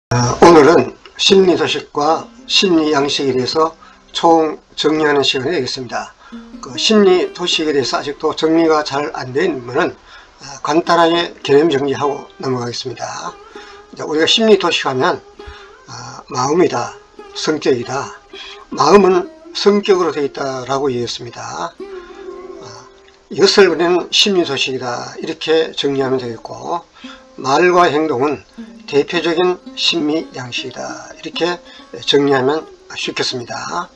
오늘은 심리도식과 심리양식에 대해서 총 정리하는 시간이 되겠습니다. 심리도식에 대해서 아직도 정리가 잘 안 된 부분은 간단하게 개념 정리하고 넘어가겠습니다. 우리가 심리도식하면 마음이다, 성격이다. 마음은 성격으로 되어 있다라고 얘기했습니다. 이것을 우리는 심리도식이다 이렇게 정리하면 되겠고, 말과 행동은 대표적인 심리양식이다 이렇게 정리하면 쉽겠습니다.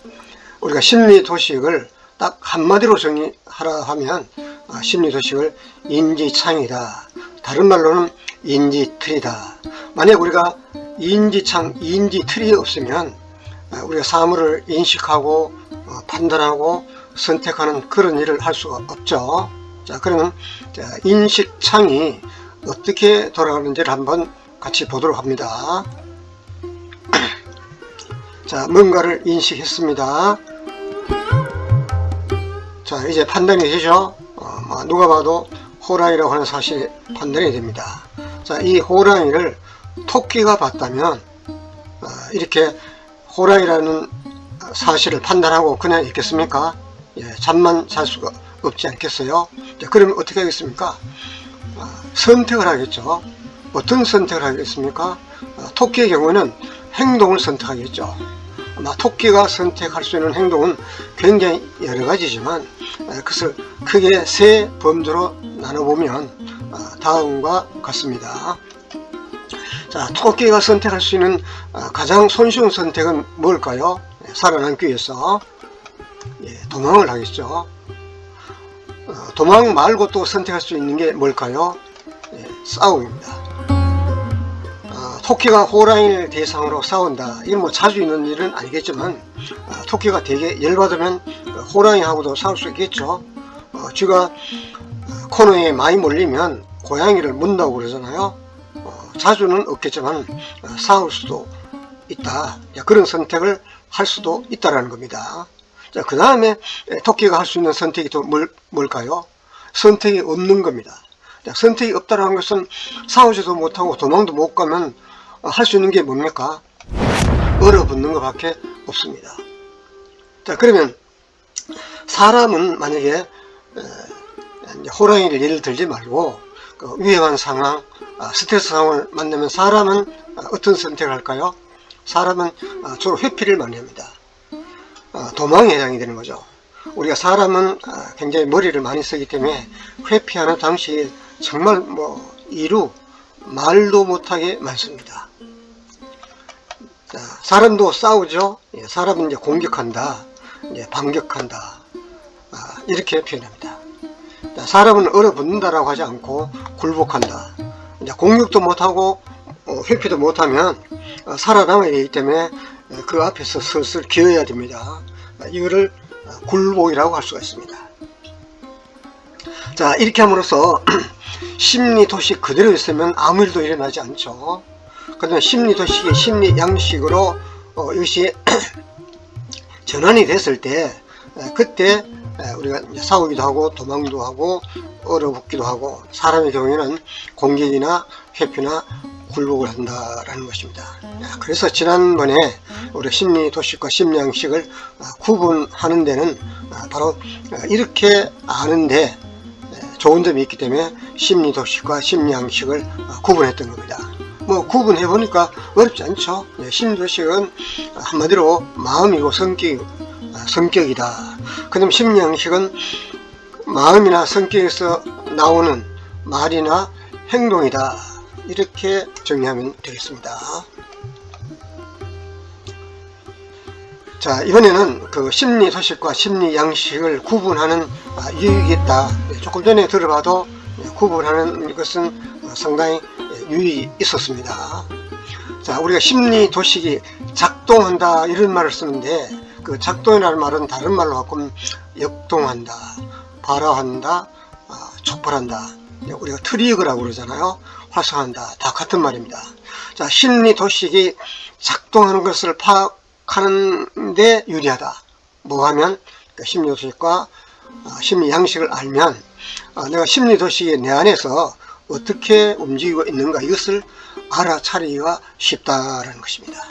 우리가 심리도식을 딱 한마디로 정리하라 하면 심리도식을 인지창이다, 다른 말로는 인지틀이다. 만약 우리가 인지창, 인지틀이 없으면 우리가 사물을 인식하고 판단하고 선택하는 그런 일을 할 수가 없죠. 자, 그러면 인식창이 어떻게 돌아가는지를 한번 같이 보도록 합니다. 자, 뭔가를 인식했습니다. 자, 이제 판단이 되죠. 누가 봐도 호랑이라고 하는 사실이 판단이 됩니다. 자, 이 호랑이를 토끼가 봤다면 이렇게 호랑이라는 사실을 판단하고 그냥 있겠습니까? 잠만 잘 수가 없지 않겠어요? 자, 그러면 어떻게 하겠습니까? 선택을 하겠죠. 어떤 선택을 하겠습니까? 토끼의 경우는 행동을 선택하겠죠. 토끼가 선택할 수 있는 행동은 굉장히 여러 가지지만 그것을 크게 세 범주로 나눠보면 다음과 같습니다. 자, 토끼가 선택할 수 있는 가장 손쉬운 선택은 뭘까요? 살아남기 위해서 도망을 하겠죠. 도망 말고 또 선택할 수 있는 게 뭘까요? 싸움입니다. 토끼가 호랑이를 대상으로 싸운다. 이건 뭐 자주 있는 일은 아니겠지만 토끼가 되게 열받으면 호랑이하고도 싸울 수 있겠죠. 쥐가 코너에 많이 몰리면 고양이를 문다고 그러잖아요. 자주는 없겠지만 싸울 수도 있다. 그런 선택을 할 수도 있다라는 겁니다. 자, 그 다음에 토끼가 할 수 있는 선택이 또 뭘까요? 선택이 없는 겁니다. 자, 선택이 없다는 것은 싸우지도 못하고 도망도 못 가면 할 수 있는 게 뭡니까? 얼어붙는 것밖에 없습니다. 자, 그러면 사람은 만약에 호랑이를 예를 들지 말고 위험한 상황, 스트레스 상황을 만나면 사람은 어떤 선택을 할까요? 사람은 주로 회피를 많이 합니다. 도망에 해당이 되는 거죠. 우리가 사람은 굉장히 머리를 많이 쓰기 때문에 회피하는 당시에 정말 말도 못하게 많습니다. 자, 사람도 싸우죠. 사람은 이제 공격한다, 이제 반격한다, 이렇게 표현합니다. 자, 사람은 얼어붙는다라고 하지 않고 굴복한다. 이제 공격도 못하고 회피도 못하면 살아남아야 되기 때문에 그 앞에서 슬슬 기어야 됩니다. 이거를 굴복이라고 할 수가 있습니다. 자, 이렇게 함으로써 심리도식 그대로 있으면 아무 일도 일어나지 않죠. 그러면 심리도식이 심리양식으로 이것이 전환이 됐을 때 그때 우리가 싸우기도 하고 도망도 하고 얼어붙기도 하고, 사람의 경우에는 공격이나 회피나 굴복을 한다라는 것입니다. 그래서 지난번에 우리 심리도식과 심리양식을 구분하는 데는 바로 이렇게 아는데 좋은 점이 있기 때문에 심리도식과 심리양식을 구분했던 겁니다. 구분해 보니까 어렵지 않죠. 심리도식은 한마디로 마음이고 성격이다. 그럼 심리양식은 마음이나 성격에서 나오는 말이나 행동이다. 이렇게 정리하면 되겠습니다. 자, 이번에는 그 심리도식과 심리양식을 구분하는 유익이 있다. 조금 전에 들어봐도 구분하는 것은 상당히 유익이 있었습니다. 자, 우리가 심리도식이 작동한다 이런 말을 쓰는데, 그 작동이라는 말은 다른 말로 바꾸면 역동한다, 발화한다, 촉발한다, 우리가 트리거라고 그러잖아요. 활성화한다, 다 같은 말입니다. 자, 심리도식이 작동하는 것을 파악하는 데 유리하다. 뭐 하면 심리도식과 심리양식을 알면 내가 심리도식이 내 안에서 어떻게 움직이고 있는가, 이것을 알아차리기가 쉽다라는 것입니다.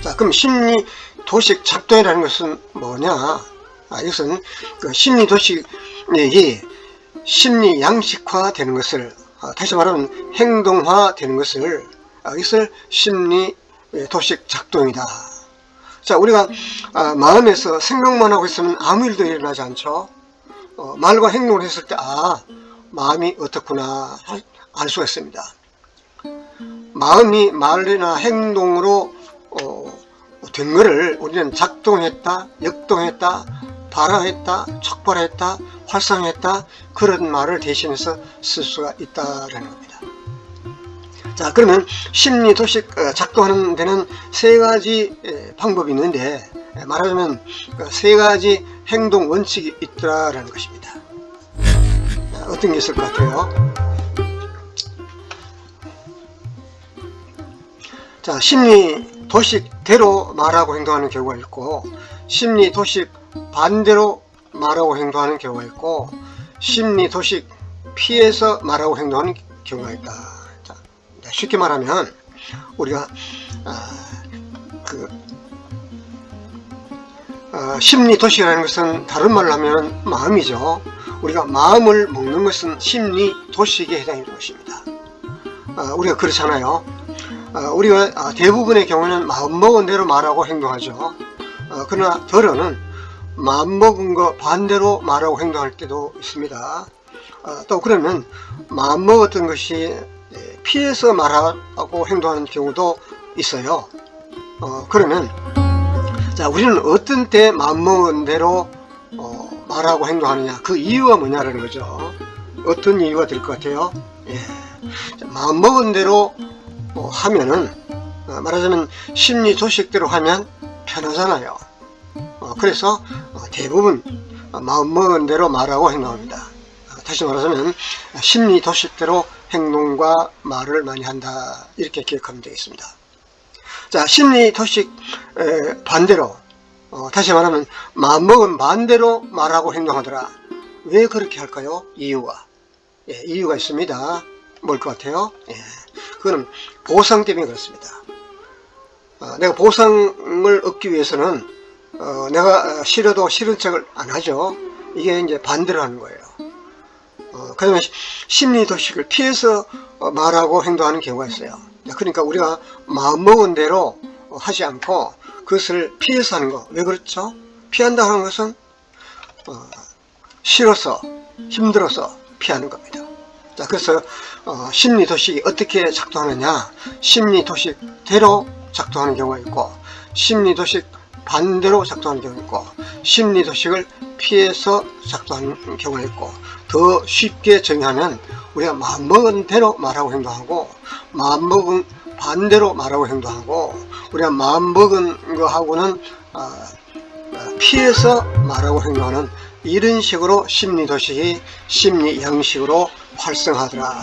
자, 그럼 심리 도식 작동이라는 것은 뭐냐? 이것은 그 심리 도식이 심리 양식화 되는 것을, 다시 말하면 행동화 되는 것을, 이것을 심리 도식 작동이다. 자, 우리가 마음에서 생각만 하고 있으면 아무 일도 일어나지 않죠. 말과 행동을 했을 때 마음이 어떻구나 알 수가 있습니다. 마음이 말이나 행동으로 된 것을 우리는 작동했다, 역동했다, 발화했다, 촉발했다, 활성했다, 그런 말을 대신해서 쓸 수가 있다라는 겁니다. 자, 그러면 심리 도식 작동하는 데는 세 가지 방법이 있는데, 말하자면 세 가지 행동 원칙이 있다라는 것입니다. 어떤 게 있을 것 같아요? 자, 심리 도식대로 말하고 행동하는 경우가 있고, 심리 도식 반대로 말하고 행동하는 경우가 있고, 심리 도식 피해서 말하고 행동하는 경우가 있다. 자, 쉽게 말하면 우리가 심리 도식이라는 것은 다른 말로 하면 마음이죠. 우리가 마음을 먹는 것은 심리 도식에 해당하는 것입니다. 우리가 그렇잖아요. 우리가 대부분의 경우는 마음먹은 대로 말하고 행동하죠. 그러나 덜어는 마음먹은 거 반대로 말하고 행동할 때도 있습니다. 또 그러면 마음먹었던 것이 피해서 말하고 행동하는 경우도 있어요. 그러면 자, 우리는 어떤 때 마음먹은 대로 말하고 행동하느냐, 그 이유가 뭐냐라는 거죠. 어떤 이유가 될 것 같아요? 자, 마음먹은 대로 하면은, 말하자면 심리 도식대로 하면 편하잖아요. 그래서 대부분 마음먹은 대로 말하고 행동합니다. 다시 말하자면 심리 도식대로 행동과 말을 많이 한다, 이렇게 기억하면 되겠습니다. 자, 심리 도식 반대로, 다시 말하면 마음먹은 반대로 말하고 행동하더라. 왜 그렇게 할까요? 이유가 있습니다. 뭘 것 같아요? 그거는 보상 때문에 그렇습니다. 내가 보상을 얻기 위해서는 내가 싫어도 싫은 척을 안 하죠. 이게 이제 반대로 하는 거예요. 그러면 심리 도식을 피해서 말하고 행동하는 경우가 있어요. 그러니까 우리가 마음먹은 대로 하지 않고 그것을 피해서 하는 거. 왜 그렇죠? 피한다 하는 것은 싫어서, 힘들어서 피하는 겁니다. 자, 그래서 심리 도식이 어떻게 작동하느냐, 심리 도식대로 작동하는 경우가 있고, 심리 도식 반대로 작동하는 경우가 있고, 심리 도식을 피해서 작동하는 경우가 있고, 더 쉽게 정의하면 우리가 마음먹은 대로 말하고 행동하고, 마음먹은 반대로 말하고 행동하고, 우리가 마음먹은 거하고는 피해서 말하고 행동하는, 이런 식으로 심리 도식이 심리 양식으로 활성화하더라.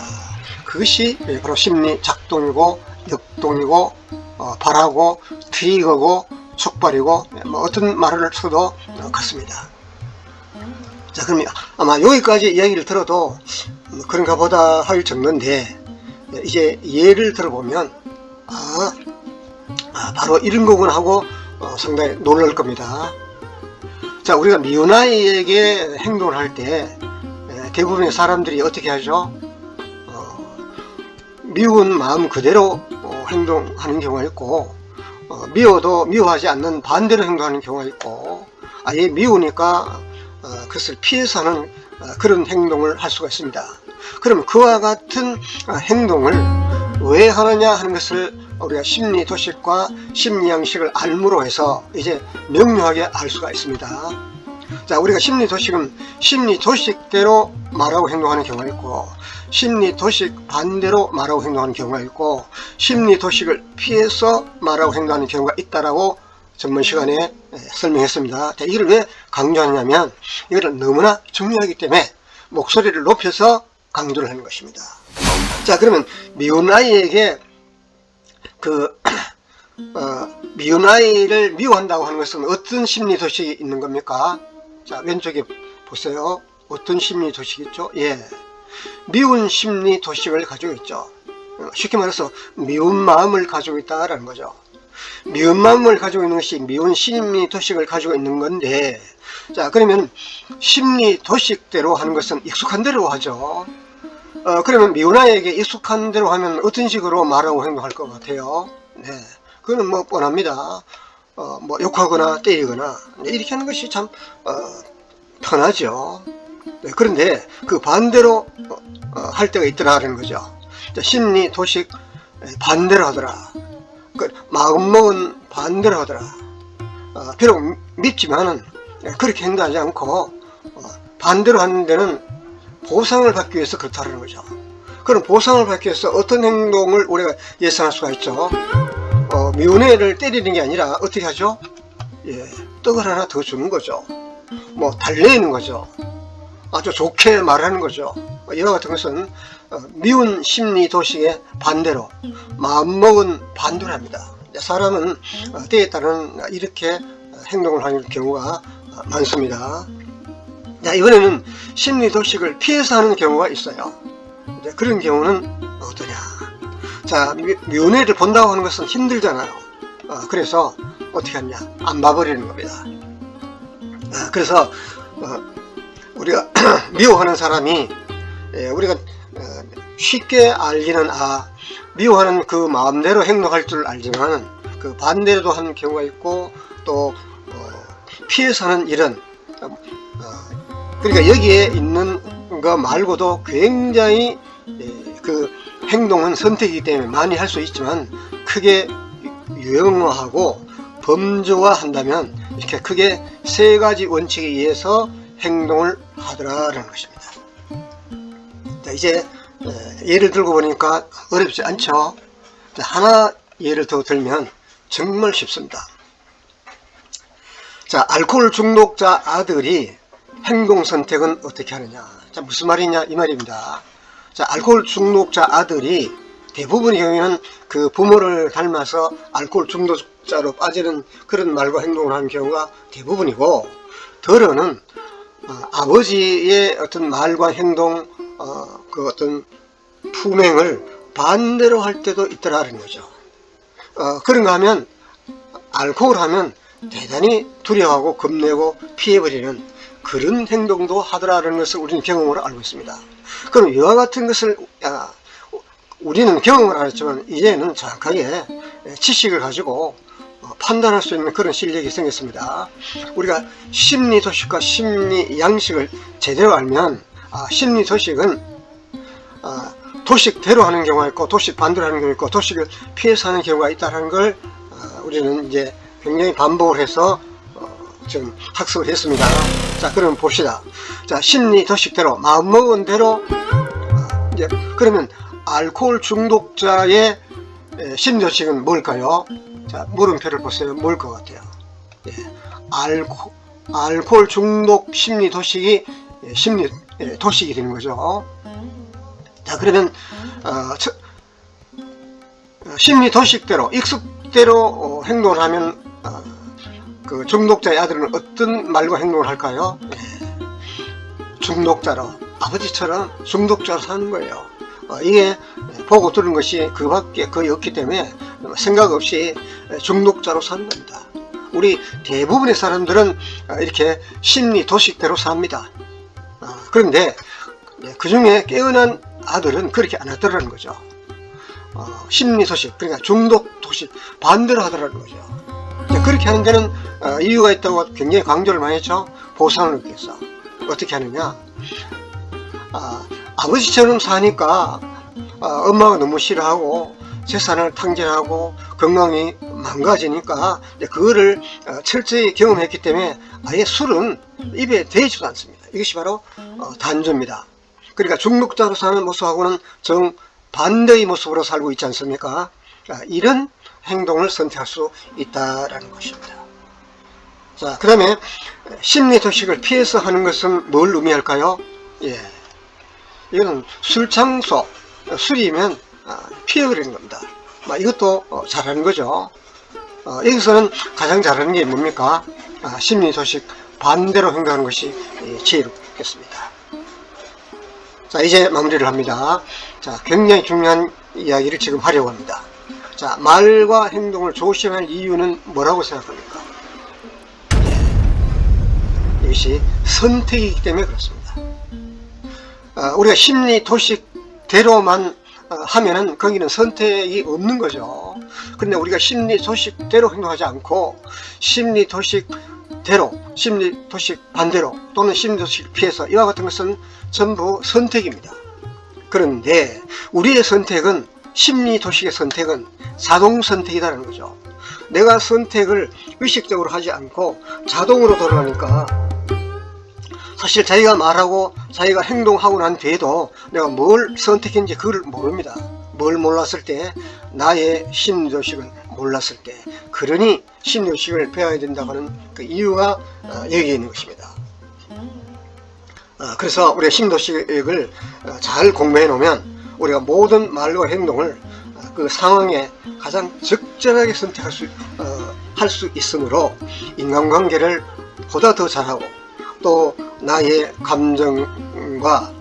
그것이 바로 심리 작동이고 역동이고 발하고 트리거고 촉발이고, 어떤 말을 써도 같습니다. 자, 그럼 아마 여기까지 이야기를 들어도 그런가 보다 할 정도인데, 이제 예를 들어보면 바로 이런 거구나 하고 상당히 놀랄 겁니다. 자, 우리가 미운 아이에게 행동을 할 때 대부분의 사람들이 어떻게 하죠? 미운 마음 그대로 행동하는 경우가 있고, 미워도 미워하지 않는 반대로 행동하는 경우가 있고, 아예 미우니까 그것을 피해서 하는 그런 행동을 할 수가 있습니다. 그럼 그와 같은 행동을 왜 하느냐 하는 것을 우리가 심리 도식과 심리 양식을 알므로 해서 이제 명료하게 알 수가 있습니다. 자, 우리가 심리 도식은 심리 도식대로 말하고 행동하는 경우가 있고, 심리 도식 반대로 말하고 행동하는 경우가 있고, 심리 도식을 피해서 말하고 행동하는 경우가 있다라고 전번 시간에 설명했습니다. 자, 이걸 왜 강조하냐면, 이거를 너무나 중요하기 때문에 목소리를 높여서 강조를 하는 것입니다. 자, 그러면 미운 아이에게 미운 아이를 미워한다고 하는 것은 어떤 심리 도식이 있는 겁니까? 자, 왼쪽에 보세요. 어떤 심리 도식이 있죠? 미운 심리 도식을 가지고 있죠. 쉽게 말해서 미운 마음을 가지고 있다라는 거죠. 미운 마음을 가지고 있는 것이 미운 심리도식을 가지고 있는 건데, 자, 그러면 심리도식대로 하는 것은 익숙한 대로 하죠. 그러면 미운 아이에게 익숙한 대로 하면 어떤 식으로 말하고 행동할 것 같아요? 네, 그거는 뭐 뻔합니다. 뭐 욕하거나 때리거나 이렇게 하는 것이 참 편하죠. 네, 그런데 그 반대로 할 때가 있더라는 거죠. 심리도식 반대로 하더라. 마음먹은 반대로 하더라. 비록 밉지만은 그렇게 행동하지 않고 반대로 하는 데는 보상을 받기 위해서 그렇다는 거죠. 그럼 보상을 받기 위해서 어떤 행동을 우리가 예상할 수가 있죠. 미운 애를 때리는 게 아니라 어떻게 하죠? 예, 떡을 하나 더 주는 거죠. 뭐 달래는 거죠. 아주 좋게 말하는 거죠. 이와 같은 것은 미운 심리도식의 반대로 마음먹은 반대를 합니다. 사람은 때에 따른 이렇게 행동을 하는 경우가 많습니다. 자, 이번에는 심리도식을 피해서 하는 경우가 있어요. 그런 경우는 어떠냐. 자, 미운 애를 본다고 하는 것은 힘들잖아요. 그래서 어떻게 하냐, 안 봐버리는 겁니다. 그래서 우리가 미워하는 사람이 우리가 쉽게 알기는 미워하는 그 마음대로 행동할 줄 알지만 그 반대로도 하는 경우가 있고 또 피해서 하는 일은 그러니까 여기에 있는 거 말고도 굉장히 그 행동은 선택이기 때문에 많이 할 수 있지만 크게 유형화하고 범주화한다면 이렇게 크게 세 가지 원칙에 의해서 행동을 하더라라는 것입니다. 자, 이제 예를 들고 보니까 어렵지 않죠. 자, 하나 예를 더 들면 정말 쉽습니다. 자, 알코올 중독자 아들이 행동 선택은 어떻게 하느냐. 자, 무슨 말이냐 이 말입니다. 자, 알코올 중독자 아들이 대부분의 경우에는 그 부모를 닮아서 알코올 중독자로 빠지는 그런 말과 행동을 하는 경우가 대부분이고, 덜어는 아버지의 어떤 말과 행동, 그 어떤 품행을 반대로 할 때도 있더라는 거죠. 그런가 하면 알코올 하면 대단히 두려워하고 겁내고 피해버리는 그런 행동도 하더라는 것을 우리는 경험으로 알고 있습니다. 그럼 이와 같은 것을 우리는 경험을 안 했지만 이제는 정확하게 지식을 가지고 판단할 수 있는 그런 실력이 생겼습니다. 우리가 심리도식과 심리양식을 제대로 알면 심리도식은 도식대로 하는 경우가 있고 도식 반대로 하는 경우가 있고 도식을 피해서 하는 경우가 있다는 걸 우리는 이제 굉장히 반복을 해서 지금 학습을 했습니다. 자, 그러면 봅시다. 자, 심리도식대로 마음먹은 대로 이제 그러면 알코올 중독자의 심리도식은 뭘까요? 자, 물음표를 보세요. 뭘 것 같아요? 예, 알코올 중독 심리도식이 도식이 되는 거죠. 자, 그러면 심리도식대로 익숙대로 행동을 하면 그 중독자의 아들은 어떤 말과 행동을 할까요? 중독자로, 아버지처럼 중독자로 사는 거예요. 이게 보고 들은 것이 그밖에 거의 없기 때문에 생각 없이 중독자로 사는 겁니다. 우리 대부분의 사람들은 이렇게 심리도식대로 삽니다. 그런데 그 중에 깨어난 아들은 그렇게 안 하더라는 거죠. 심리도식, 그러니까 중독도식 반대로 하더라는 거죠. 그렇게 하는 데는 이유가 있다고 굉장히 강조를 많이 했죠. 보상을 얻기 위해서. 어떻게 하느냐, 아버지처럼 사니까 엄마가 너무 싫어하고 재산을 탕진하고 건강이 망가지니까 그거를 철저히 경험했기 때문에 아예 술은 입에 대지도 않습니다. 이것이 바로 단조입니다. 그러니까 중독자로 사는 모습하고는 정반대의 모습으로 살고 있지 않습니까? 이런 행동을 선택할 수 있다라는 것입니다. 자, 그 다음에 심리도식을 피해서 하는 것은 뭘 의미할까요? 예, 이거는 술 장소, 술이면 피해버리는 겁니다. 이것도 잘하는 거죠. 여기서는 가장 잘하는 게 뭡니까? 심리도식 반대로 행동하는 것이 지혜롭겠습니다. 자, 이제 마무리를 합니다. 자, 굉장히 중요한 이야기를 지금 하려고 합니다. 자, 말과 행동을 조심할 이유는 뭐라고 생각합니까? 이것이 선택이기 때문에 그렇습니다. 우리가 심리 도식대로만 하면은 거기는 선택이 없는 거죠. 근데 우리가 심리 도식대로 행동하지 않고 심리 도식대로, 심리 도식 반대로 또는 심리 도식을 피해서 이와 같은 것은 전부 선택입니다. 그런데 우리의 선택은, 심리 도식의 선택은 자동 선택이라는 거죠. 내가 선택을 의식적으로 하지 않고 자동으로 돌아가니까 사실 자기가 말하고 자기가 행동하고 난 뒤에도 내가 뭘 선택했는지 그걸 모릅니다. 뭘 몰랐을 때, 나의 심리도식을 몰랐을 때. 그러니 심리도식을 배워야 된다고 하는 그 이유가 여기에 있는 것입니다. 그래서 우리가 심리도식을 잘 공부해 놓으면 우리가 모든 말과 행동을 그 상황에 가장 적절하게 선택할 수 있으므로 인간관계를 보다 더 잘하고 또 나의 감정과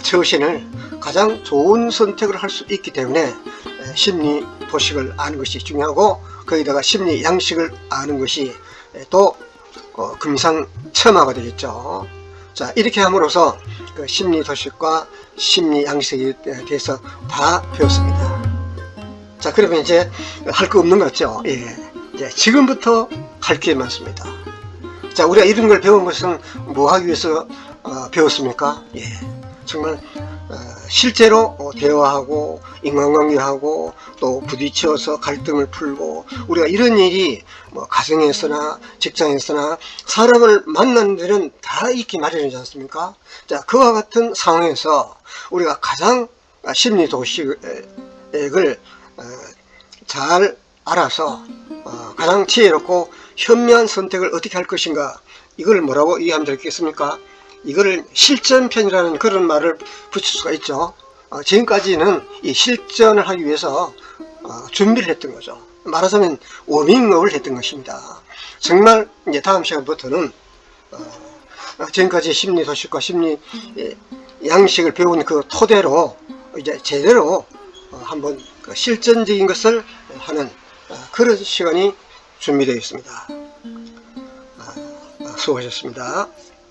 처신을 가장 좋은 선택을 할 수 있기 때문에 심리 도식을 아는 것이 중요하고, 거기다가 심리 양식을 아는 것이 또 금상첨화가 되겠죠. 자, 이렇게 함으로써 그 심리 도식과 심리 양식에 대해서 다 배웠습니다. 자, 그러면 이제 할 거 없는 것 같죠? 예. 이제 지금부터 할 게 많습니다. 자, 우리가 이런 걸 배운 것은 뭐 하기 위해서 배웠습니까? 예. 정말 실제로 대화하고 인간관계하고 또 부딪혀서 갈등을 풀고, 우리가 이런 일이 뭐 가정에서나 직장에서나 사람을 만나는 데는 다 있기 마련이지 않습니까? 자, 그와 같은 상황에서 우리가 가장 심리 도식을 잘 알아서 가장 지혜롭고 현명한 선택을 어떻게 할 것인가, 이걸 뭐라고 이해하면 되겠습니까? 이거를 실전편이라는 그런 말을 붙일 수가 있죠. 지금까지는 이 실전을 하기 위해서 준비를 했던 거죠. 말하자면 워밍업을 했던 것입니다. 정말 이제 다음 시간부터는 지금까지 심리 도식과 심리 양식을 배운 그 토대로 이제 제대로 한번 그 실전적인 것을 하는 그런 시간이 준비되어 있습니다. 수고하셨습니다.